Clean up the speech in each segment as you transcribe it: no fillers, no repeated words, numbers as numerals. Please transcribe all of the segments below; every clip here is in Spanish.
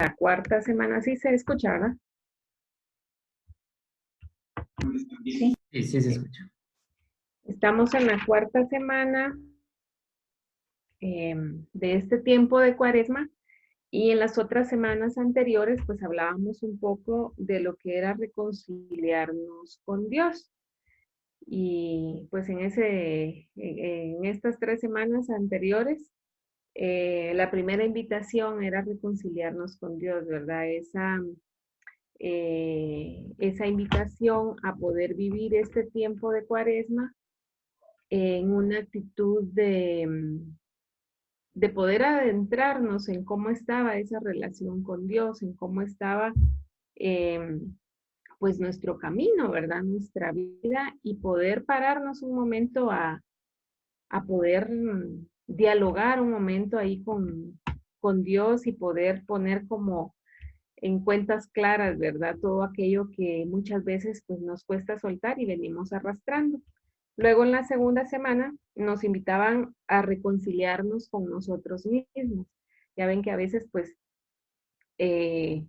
La cuarta semana, sí se escucha, ¿verdad? Sí, Sí, sí se Sí. escucha. Estamos en la cuarta semana de este tiempo de Cuaresma y en las otras semanas anteriores pues hablábamos un poco de lo que era reconciliarnos con Dios. Y pues en estas 3 semanas anteriores, la primera invitación era reconciliarnos con Dios, ¿verdad? Esa invitación a poder vivir este tiempo de Cuaresma en una actitud de poder adentrarnos en cómo estaba esa relación con Dios, en cómo estaba eh, pues nuestro camino, ¿verdad? Nuestra vida y poder pararnos un momento a poder dialogar un momento ahí con Dios y poder poner como en cuentas claras, ¿verdad? Todo aquello que muchas veces pues nos cuesta soltar y venimos arrastrando. Luego en la segunda semana nos invitaban a reconciliarnos con nosotros mismos. Ya ven que a veces eh,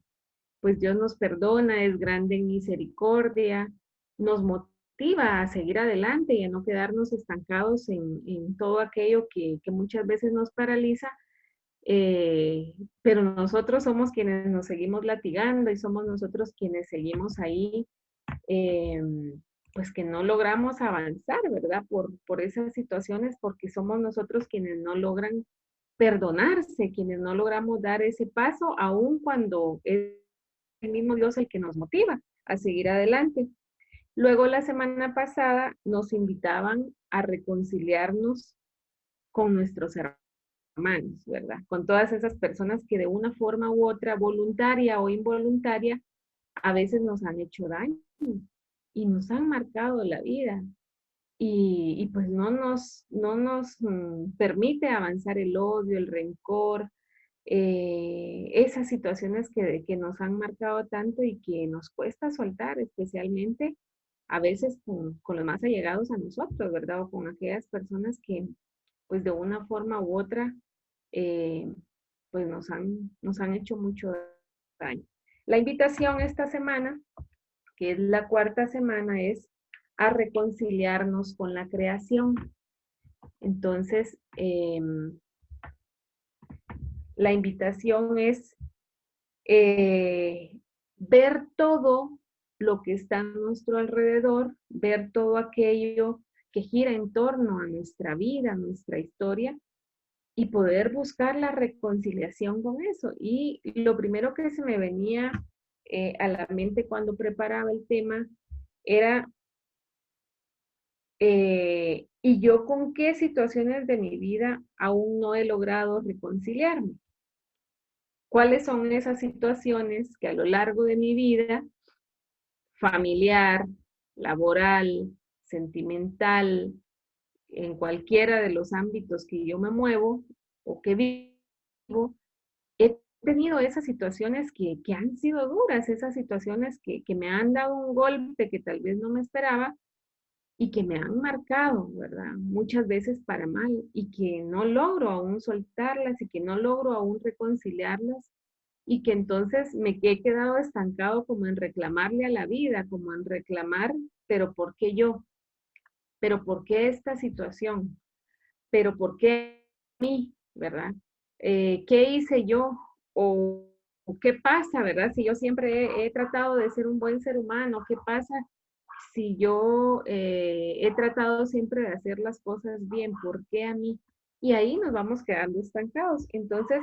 pues Dios nos perdona, es grande en misericordia, nos motiva a seguir adelante y a no quedarnos estancados en todo aquello que muchas veces nos paraliza, pero nosotros somos quienes nos seguimos latigando y somos nosotros quienes seguimos ahí, eh, pues que no logramos avanzar, ¿verdad? Por esas situaciones, porque somos nosotros quienes no logran perdonarse, quienes no logramos dar ese paso, aun cuando es el mismo Dios el que nos motiva a seguir adelante. Luego la semana pasada nos invitaban a reconciliarnos con nuestros hermanos, ¿verdad? Con todas esas personas que de una forma u otra, voluntaria o involuntaria, a veces nos han hecho daño y nos han marcado la vida. Y pues no nos permite avanzar el odio, el rencor, esas situaciones que nos han marcado tanto y que nos cuesta soltar, especialmente a veces con los más allegados a nosotros, ¿verdad? O con aquellas personas que pues de una forma u otra eh, pues nos han hecho mucho daño. La invitación esta semana, que es la cuarta semana, es a reconciliarnos con la creación. Entonces, la invitación es ver todo lo que está a nuestro alrededor, ver todo aquello que gira en torno a nuestra vida, a nuestra historia, y poder buscar la reconciliación con eso. Y lo primero que se me venía a la mente cuando preparaba el tema era, ¿y yo con qué situaciones de mi vida aún no he logrado reconciliarme? ¿Cuáles son esas situaciones que a lo largo de mi vida familiar, laboral, sentimental, en cualquiera de los ámbitos que yo me muevo o que vivo, he tenido esas situaciones que han sido duras, esas situaciones que me han dado un golpe que tal vez no me esperaba y que me han marcado, ¿verdad? Muchas veces para mal y que no logro aún soltarlas y que no logro aún reconciliarlas y que entonces me he quedado estancado como en reclamarle a la vida, como en reclamar, pero ¿por qué yo? ¿Pero por qué esta situación? ¿Pero por qué a mí? ¿Verdad? ¿Qué hice yo? ¿O qué pasa? ¿Verdad? Si yo siempre he tratado de ser un buen ser humano, ¿qué pasa si yo he tratado siempre de hacer las cosas bien? ¿Por qué a mí? Y ahí nos vamos quedando estancados. Entonces,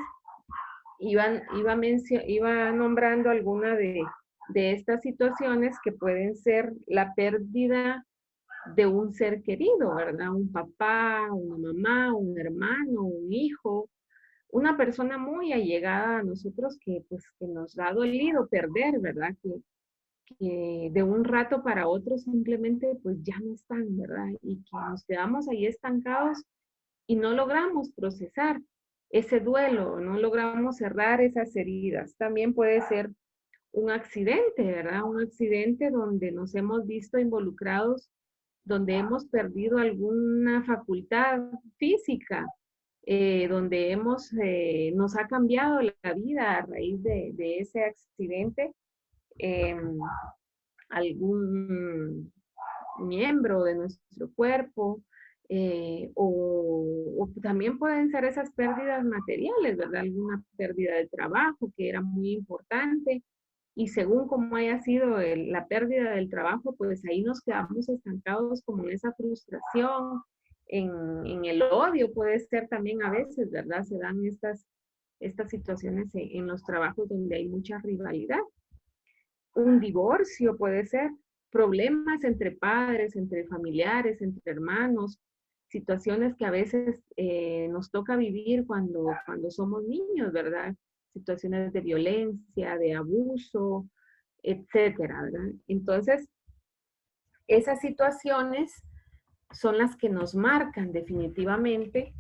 iba nombrando alguna de estas situaciones que pueden ser la pérdida de un ser querido, ¿verdad? Un papá, una mamá, un hermano, un hijo, una persona muy allegada a nosotros que pues que nos ha dolido perder, ¿verdad? Que de un rato para otro simplemente pues ya no están, ¿verdad? Y que nos quedamos ahí estancados y no logramos procesar ese duelo, no logramos cerrar esas heridas. También puede ser un accidente, ¿verdad? Un accidente donde nos hemos visto involucrados, donde hemos perdido alguna facultad física, donde nos ha cambiado la vida a raíz de ese accidente. Algún miembro de nuestro cuerpo, o también pueden ser esas pérdidas materiales, ¿verdad? Alguna pérdida de trabajo que era muy importante, y según cómo haya sido la pérdida del trabajo, pues ahí nos quedamos estancados como en esa frustración, en el odio puede ser también a veces, ¿verdad? Se dan estas situaciones en los trabajos donde hay mucha rivalidad. Un divorcio puede ser, problemas entre padres, entre familiares, entre hermanos, situaciones que a veces nos toca vivir cuando somos niños, ¿verdad? Situaciones de violencia, de abuso, etcétera, ¿verdad? Entonces, esas situaciones son las que nos marcan definitivamente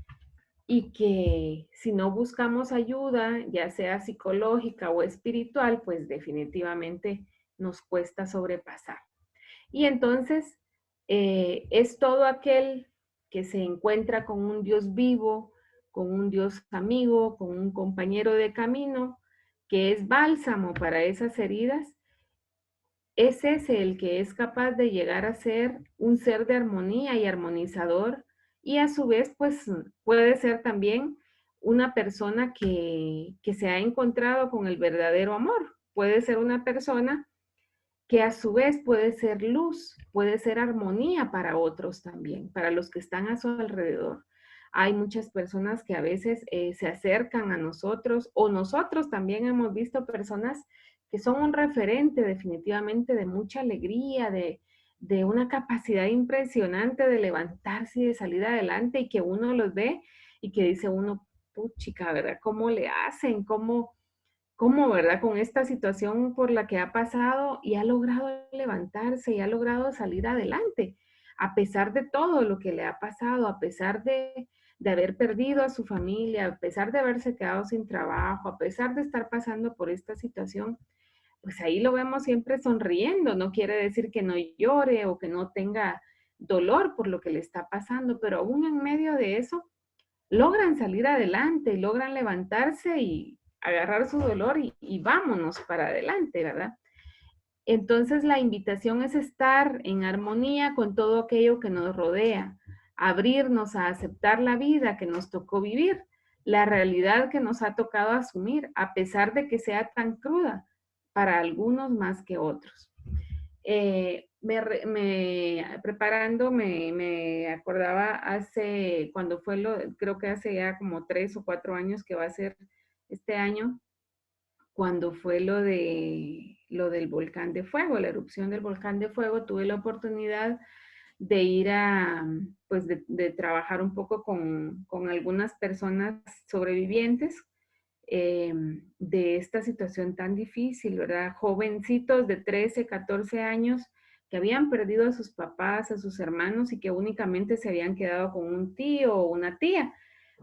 y que si no buscamos ayuda, ya sea psicológica o espiritual, pues definitivamente nos cuesta sobrepasar. Y entonces es todo aquel que se encuentra con un Dios vivo, con un Dios amigo, con un compañero de camino, que es bálsamo para esas heridas. Es ese el que es capaz de llegar a ser un ser de armonía y armonizador, y a su vez pues puede ser también una persona que se ha encontrado con el verdadero amor. Puede ser una persona que a su vez puede ser luz, puede ser armonía para otros también, para los que están a su alrededor. Hay muchas personas que a veces se acercan a nosotros, o nosotros también hemos visto personas que son un referente definitivamente de mucha alegría, de una capacidad impresionante de levantarse y de salir adelante, y que uno los ve y que dice uno, puchica, ¿verdad? ¿Cómo le hacen? ¿Cómo, verdad? Con esta situación por la que ha pasado y ha logrado levantarse y ha logrado salir adelante, a pesar de todo lo que le ha pasado, a pesar de haber perdido a su familia, a pesar de haberse quedado sin trabajo, a pesar de estar pasando por esta situación, pues ahí lo vemos siempre sonriendo. No quiere decir que no llore o que no tenga dolor por lo que le está pasando, pero aún en medio de eso, logran salir adelante, logran levantarse y agarrar su dolor y vámonos para adelante, ¿verdad? Entonces la invitación es estar en armonía con todo aquello que nos rodea, abrirnos a aceptar la vida que nos tocó vivir, la realidad que nos ha tocado asumir, a pesar de que sea tan cruda para algunos más que otros. Preparando, me acordaba cuando fue creo que hace ya como 3 o 4 años que va a ser este año, cuando fue lo del volcán de fuego, la erupción del volcán de fuego. Tuve la oportunidad de ir pues de trabajar un poco con algunas personas sobrevivientes de esta situación tan difícil, ¿verdad? Jovencitos de 13, 14 años que habían perdido a sus papás, a sus hermanos, y que únicamente se habían quedado con un tío o una tía.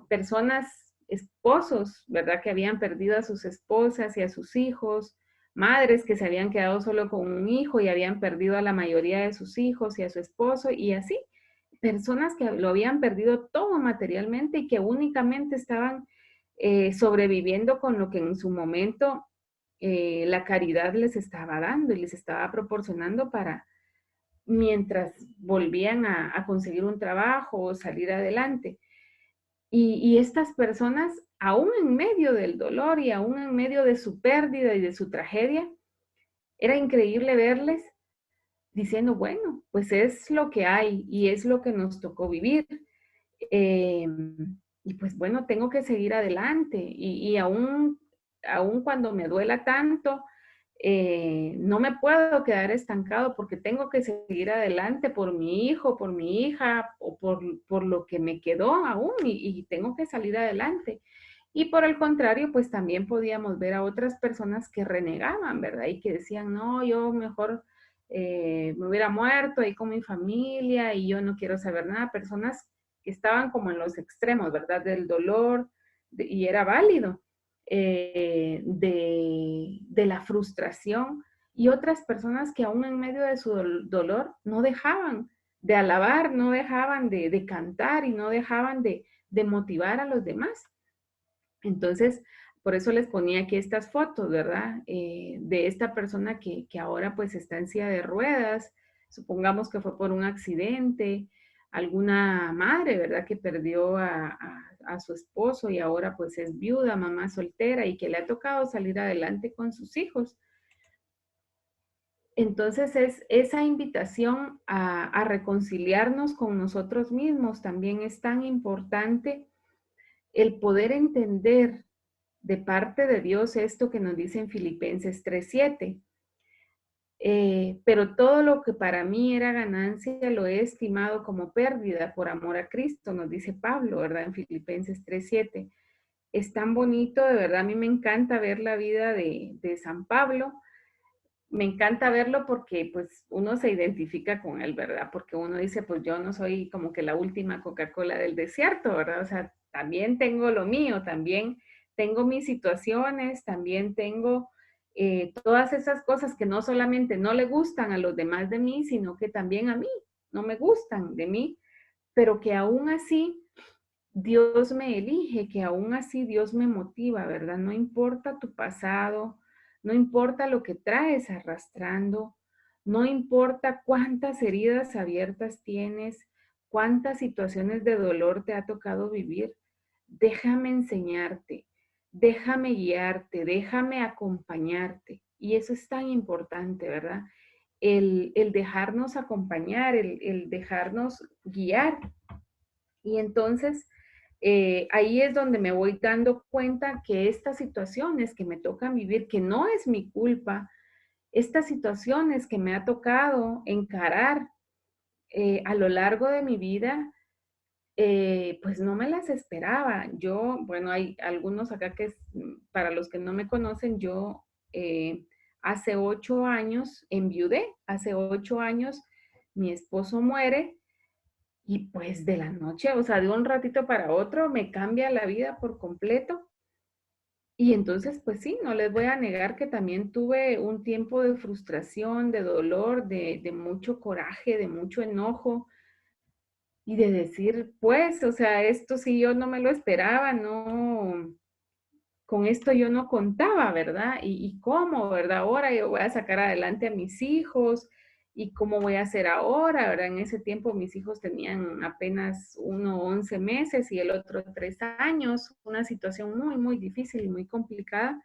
Personas, esposos, ¿verdad? Que habían perdido a sus esposas y a sus hijos, madres que se habían quedado solo con un hijo y habían perdido a la mayoría de sus hijos y a su esposo, y así. Personas que lo habían perdido todo materialmente y que únicamente estaban sobreviviendo con lo que en su momento la caridad les estaba dando y les estaba proporcionando para mientras volvían a conseguir un trabajo o salir adelante. Y estas personas, aún en medio del dolor y aún en medio de su pérdida y de su tragedia, era increíble verles diciendo, bueno, pues es lo que hay y es lo que nos tocó vivir. Eh, y pues bueno, tengo que seguir adelante y aún cuando me duela tanto, no me puedo quedar estancado porque tengo que seguir adelante por mi hijo, por mi hija o por lo que me quedó aún y tengo que salir adelante. Y por el contrario, pues también podíamos ver a otras personas que renegaban, ¿verdad? Y que decían, no, yo mejor me hubiera muerto ahí con mi familia y yo no quiero saber nada. Personas que estaban como en los extremos, ¿verdad? Del dolor, y era válido, de la frustración, y otras personas que aún en medio de su dolor no dejaban de alabar, no dejaban de cantar y no dejaban de de motivar a los demás. Entonces, por eso les ponía aquí estas fotos, ¿verdad? De esta persona que ahora pues está en silla de ruedas, supongamos que fue por un accidente, alguna madre, ¿verdad? Que perdió a su esposo y ahora pues es viuda, mamá soltera y que le ha tocado salir adelante con sus hijos. Entonces es esa invitación a reconciliarnos con nosotros mismos también es tan importante, el poder entender de parte de Dios esto que nos dice en Filipenses 3:7. Pero todo lo que para mí era ganancia lo he estimado como pérdida por amor a Cristo, nos dice Pablo, ¿verdad? En Filipenses 3:7. Es tan bonito, de verdad, a mí me encanta ver la vida de San Pablo. Me encanta verlo porque pues uno se identifica con él, ¿verdad? Porque uno dice, pues yo no soy como que la última Coca-Cola del desierto, ¿verdad? O sea, también tengo lo mío, también tengo mis situaciones, también tengo todas esas cosas que no solamente no le gustan a los demás de mí, sino que también a mí no me gustan de mí, pero que aún así Dios me elige, que aún así Dios me motiva, ¿verdad? No importa tu pasado, no importa lo que traes arrastrando, no importa cuántas heridas abiertas tienes, cuántas situaciones de dolor te ha tocado vivir, déjame enseñarte, déjame guiarte, déjame acompañarte. Y eso es tan importante, ¿verdad? El dejarnos acompañar, el dejarnos guiar. Y entonces ahí es donde me voy dando cuenta que estas situaciones que me tocan vivir, que no es mi culpa, estas situaciones que me ha tocado encarar a lo largo de mi vida, pues no me las esperaba. Yo, bueno, hay algunos acá que, para los que no me conocen, yo hace 8 años enviudé, hace 8 años mi esposo muere. Y pues de la noche, o sea, de un ratito para otro, me cambia la vida por completo. Y entonces, pues sí, no les voy a negar que también tuve un tiempo de frustración, de dolor, de mucho coraje, de mucho enojo y de decir, pues, o sea, esto sí yo no me lo esperaba, no, con esto yo no contaba, ¿verdad? Y cómo, ¿verdad? Ahora yo voy a sacar adelante a mis hijos y cómo voy a hacer ahora, ¿verdad? En ese tiempo mis hijos tenían apenas uno 11 meses y el otro 3 años, una situación muy, muy difícil y muy complicada.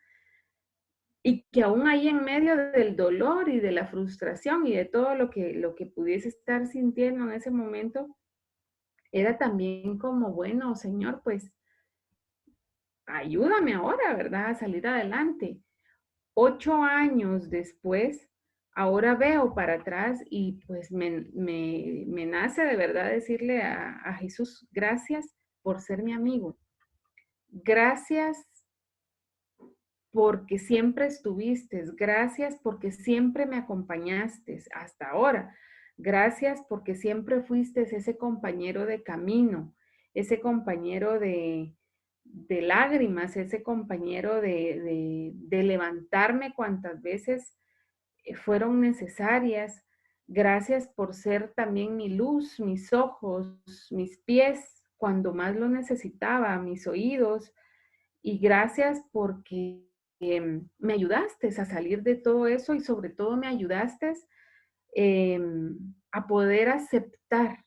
Y que aún ahí en medio del dolor y de la frustración y de todo lo que pudiese estar sintiendo en ese momento, era también como, bueno, Señor, pues ayúdame ahora, ¿verdad? A salir adelante. 8 años después, ahora veo para atrás y pues me nace de verdad decirle a Jesús, gracias por ser mi amigo. Gracias porque siempre estuviste. Gracias porque siempre me acompañaste hasta ahora. Gracias porque siempre fuiste ese compañero de camino, ese compañero de lágrimas, ese compañero de levantarme cuantas veces fueron necesarias. Gracias por ser también mi luz, mis ojos, mis pies cuando más lo necesitaba, mis oídos. Y gracias porque me ayudaste a salir de todo eso y sobre todo me ayudaste a poder aceptar,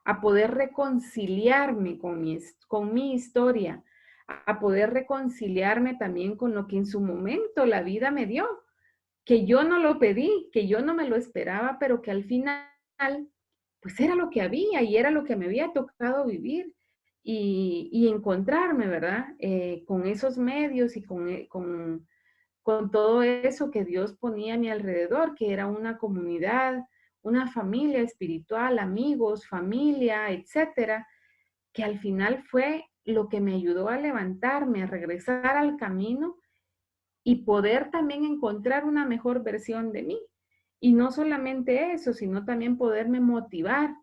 a poder reconciliarme con mi historia, a poder reconciliarme también con lo que en su momento la vida me dio, que yo no lo pedí, que yo no me lo esperaba, pero que al final, pues era lo que había y era lo que me había tocado vivir y encontrarme, ¿verdad? Con esos medios y con todo eso que Dios ponía a mi alrededor, que era una comunidad, una familia espiritual, amigos, familia, etcétera, que al final fue lo que me ayudó a levantarme, a regresar al camino y poder también encontrar una mejor versión de mí. Y no solamente eso, sino también poderme motivar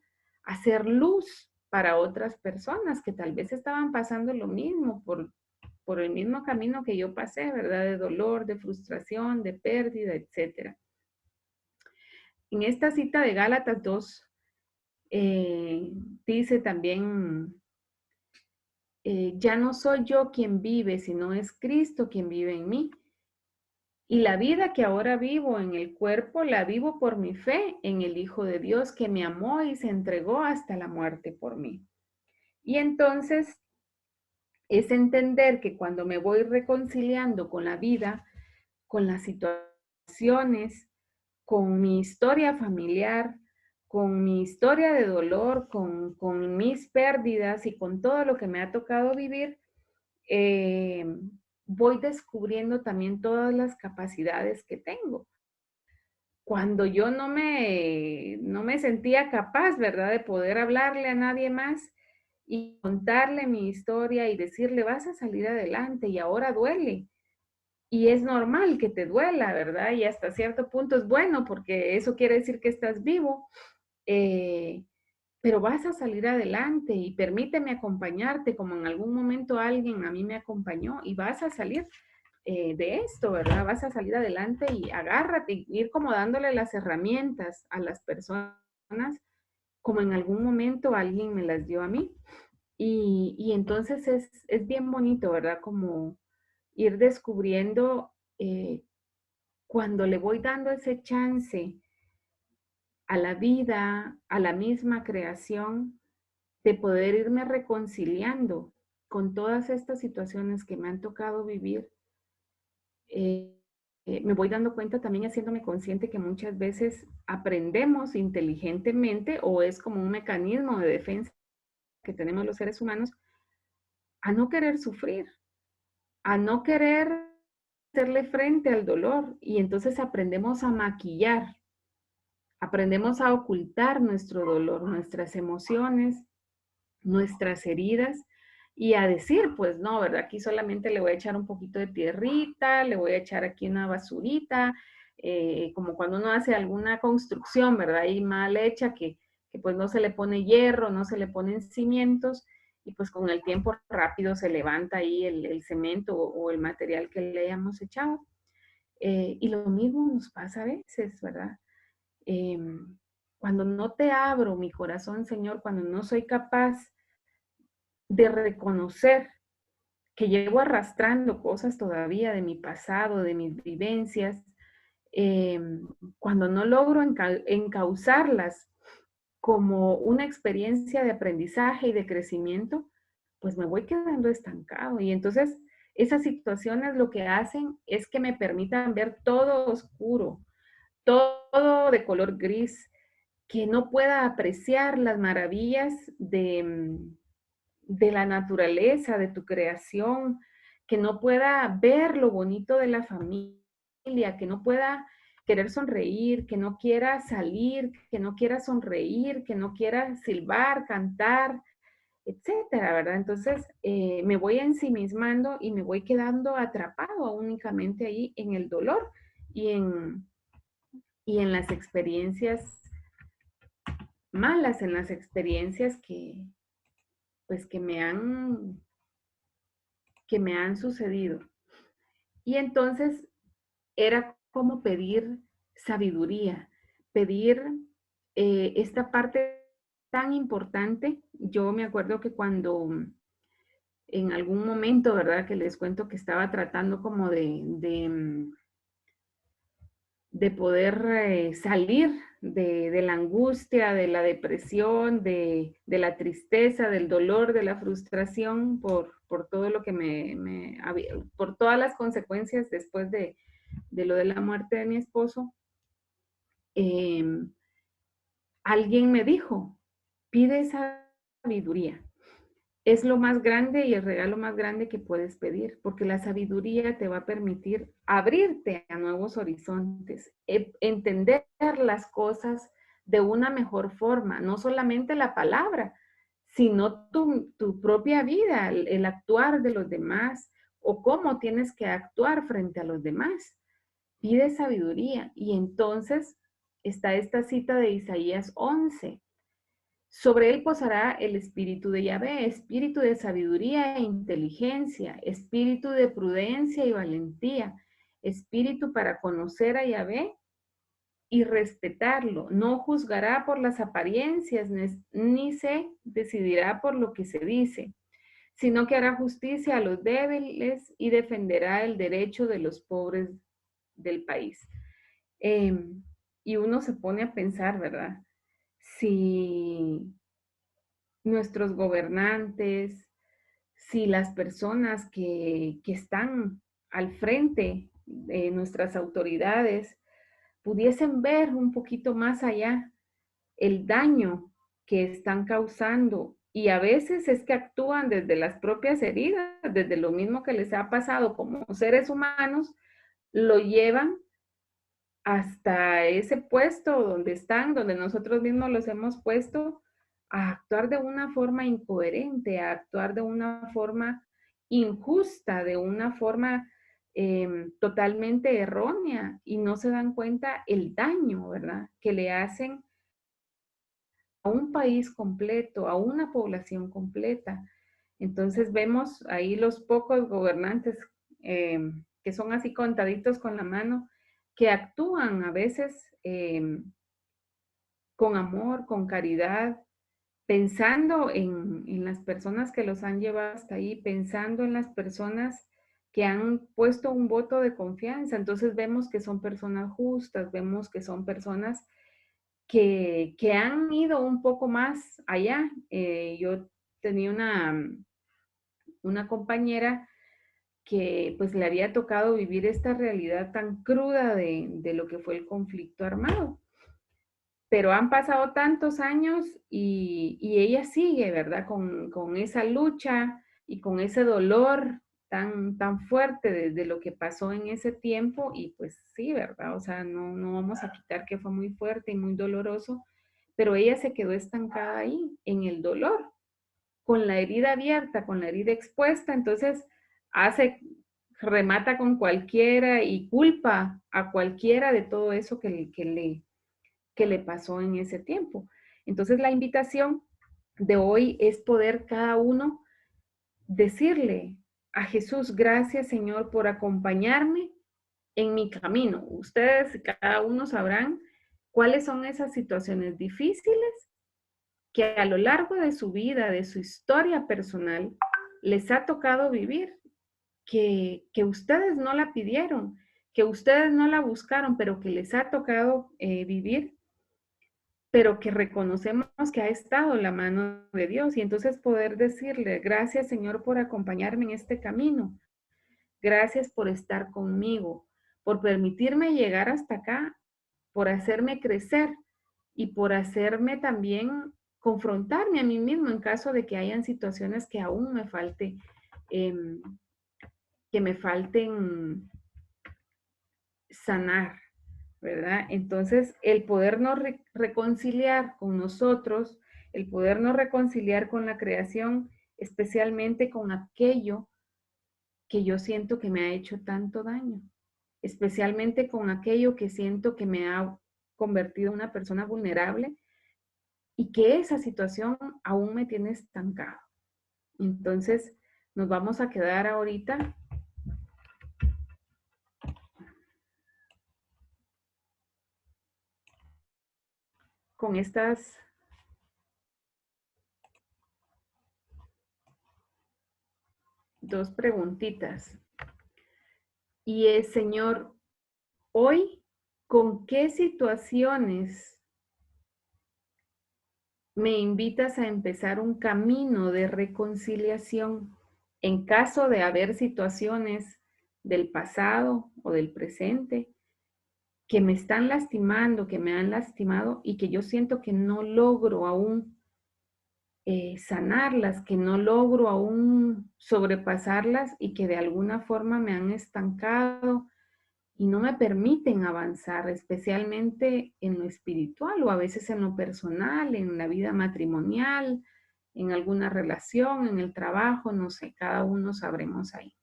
a hacer luz para otras personas que tal vez estaban pasando lo mismo por el mismo camino que yo pasé, ¿verdad? De dolor, de frustración, de pérdida, etcétera. En esta cita de Gálatas 2, dice también ya no soy yo quien vive, sino es Cristo quien vive en mí. Y la vida que ahora vivo en el cuerpo, la vivo por mi fe en el Hijo de Dios que me amó y se entregó hasta la muerte por mí. Y entonces es entender que cuando me voy reconciliando con la vida, con las situaciones, con mi historia familiar, con mi historia de dolor, con mis pérdidas y con todo lo que me ha tocado vivir, eh, voy descubriendo también todas las capacidades que tengo. Cuando yo no me sentía capaz, ¿verdad?, de poder hablarle a nadie más y contarle mi historia y decirle, vas a salir adelante y ahora duele. Y es normal que te duela, ¿verdad? Y hasta cierto punto es bueno porque eso quiere decir que estás vivo, eh, pero vas a salir adelante y permíteme acompañarte como en algún momento alguien a mí me acompañó y vas a salir de esto, ¿verdad? Vas a salir adelante y agárrate, y ir como dándole las herramientas a las personas, como en algún momento alguien me las dio a mí. Y entonces es bien bonito, ¿verdad? Como ir descubriendo cuando le voy dando ese chance a la vida, a la misma creación, de poder irme reconciliando con todas estas situaciones que me han tocado vivir. eh, Me voy dando cuenta también haciéndome consciente que muchas veces aprendemos inteligentemente o es como un mecanismo de defensa que tenemos los seres humanos a no querer sufrir, a no querer hacerle frente al dolor y entonces aprendemos a maquillar, aprendemos a ocultar nuestro dolor, nuestras emociones, nuestras heridas y a decir, pues no, ¿verdad? Aquí solamente le voy a echar un poquito de tierrita, le voy a echar aquí una basurita, como cuando uno hace alguna construcción, ¿verdad? Y mal hecha, que pues no se le pone hierro, no se le ponen cimientos, y pues con el tiempo rápido se levanta ahí el cemento o el material que le hayamos echado. Y lo mismo nos pasa a veces, ¿verdad? Eh, Cuando no te abro mi corazón, Señor, cuando no soy capaz de reconocer que llevo arrastrando cosas todavía de mi pasado, de mis vivencias, eh, cuando no logro encauzarlas como una experiencia de aprendizaje y de crecimiento, pues me voy quedando estancado. Y entonces esas situaciones lo que hacen es que me permitan ver todo oscuro, todo de color gris, que no pueda apreciar las maravillas de la naturaleza, de tu creación, que no pueda ver lo bonito de la familia, que no pueda querer sonreír, que no quiera salir, que no quiera sonreír, que no quiera silbar, cantar, etcétera, ¿verdad? Entonces me voy ensimismando y me voy quedando atrapado únicamente ahí en el dolor y en las experiencias malas, en las experiencias pues que me han sucedido. Y entonces era como pedir sabiduría, pedir esta parte tan importante. Yo me acuerdo que cuando en algún momento, ¿verdad? Que les cuento que estaba tratando como de poder salir de la angustia, de la depresión, de la tristeza, del dolor, de la frustración por todo lo que por todas las consecuencias después de lo de la muerte de mi esposo. eh, Alguien me dijo, pide sabiduría. Es lo más grande y el regalo más grande que puedes pedir, porque la sabiduría te va a permitir abrirte a nuevos horizontes, entender las cosas de una mejor forma, no solamente la palabra, sino tu propia vida, el actuar de los demás o cómo tienes que actuar frente a los demás. Pide sabiduría y entonces está esta cita de Isaías 11. Sobre él posará el espíritu de Yahvé, espíritu de sabiduría e inteligencia, espíritu de prudencia y valentía, espíritu para conocer a Yahvé y respetarlo. No juzgará por las apariencias, ni se decidirá por lo que se dice, sino que hará justicia a los débiles y defenderá el derecho de los pobres del país. Y uno se pone a pensar, ¿verdad? Si nuestros gobernantes, si las personas que están al frente de nuestras autoridades pudiesen ver un poquito más allá el daño que están causando, y a veces es que actúan desde las propias heridas, desde lo mismo que les ha pasado como seres humanos, lo llevan hasta ese puesto donde están, donde nosotros mismos los hemos puesto, a actuar de una forma incoherente, a actuar de una forma injusta, de una forma totalmente errónea, y no se dan cuenta el daño, ¿verdad?, que le hacen a un país completo, a una población completa. Entonces vemos ahí los pocos gobernantes que son así contaditos con la mano, que actúan a veces con amor, con caridad, pensando en las personas que los han llevado hasta ahí, pensando en las personas que han puesto un voto de confianza. Entonces vemos que son personas justas, vemos que son personas que han ido un poco más allá. Yo tenía una compañera que pues le había tocado vivir esta realidad tan cruda de lo que fue el conflicto armado. Pero han pasado tantos años y ella sigue, ¿verdad? Con esa lucha y con ese dolor tan fuerte de lo que pasó en ese tiempo. Y pues sí, ¿verdad? O sea, no vamos a quitar que fue muy fuerte y muy doloroso, pero ella se quedó estancada ahí, en el dolor, con la herida abierta, con la herida expuesta. Entonces remata con cualquiera y culpa a cualquiera de todo eso que le pasó en ese tiempo. Entonces la invitación de hoy es poder cada uno decirle a Jesús: gracias, Señor, por acompañarme en mi camino. Ustedes cada uno sabrán cuáles son esas situaciones difíciles que a lo largo de su vida, de su historia personal, les ha tocado vivir, que ustedes no la pidieron, que ustedes no la buscaron, pero que les ha tocado vivir, pero que reconocemos que ha estado la mano de Dios. Y entonces poder decirle: gracias, Señor, por acompañarme en este camino. Gracias por estar conmigo, por permitirme llegar hasta acá, por hacerme crecer y por hacerme también confrontarme a mí mismo en caso de que hayan situaciones que aún me falte, que me falten sanar, ¿verdad? Entonces, el podernos reconciliar con nosotros, el podernos reconciliar con la creación, especialmente con aquello que yo siento que me ha hecho tanto daño, especialmente con aquello que siento que me ha convertido en una persona vulnerable y que esa situación aún me tiene estancado. Entonces, nos vamos a quedar ahorita con estas dos preguntitas. Y es: Señor, hoy, ¿con qué situaciones me invitas a empezar un camino de reconciliación en caso de haber situaciones del pasado o del presente que me están lastimando, que me han lastimado y que yo siento que no logro aún sanarlas, que no logro aún sobrepasarlas y que de alguna forma me han estancado y no me permiten avanzar, especialmente en lo espiritual o a veces en lo personal, en la vida matrimonial, en alguna relación, en el trabajo, no sé, cada uno sabremos ahí.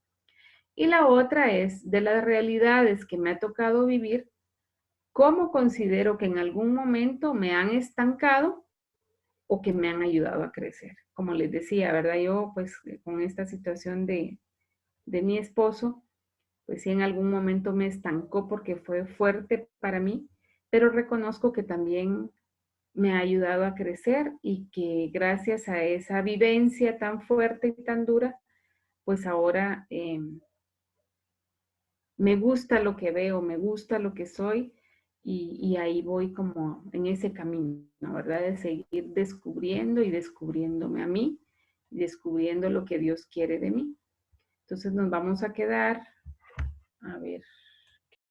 Y la otra es de las realidades que me ha tocado vivir, cómo considero que en algún momento me han estancado o que me han ayudado a crecer. Como les decía, ¿verdad? Yo pues con esta situación de mi esposo, pues sí en algún momento me estancó porque fue fuerte para mí, pero reconozco que también me ha ayudado a crecer y que gracias a esa vivencia tan fuerte y tan dura, pues ahora me gusta lo que veo, me gusta lo que soy y ahí voy como en ese camino, ¿verdad? De seguir descubriendo y descubriéndome a mí, y descubriendo lo que Dios quiere de mí. Entonces nos vamos a quedar, a ver,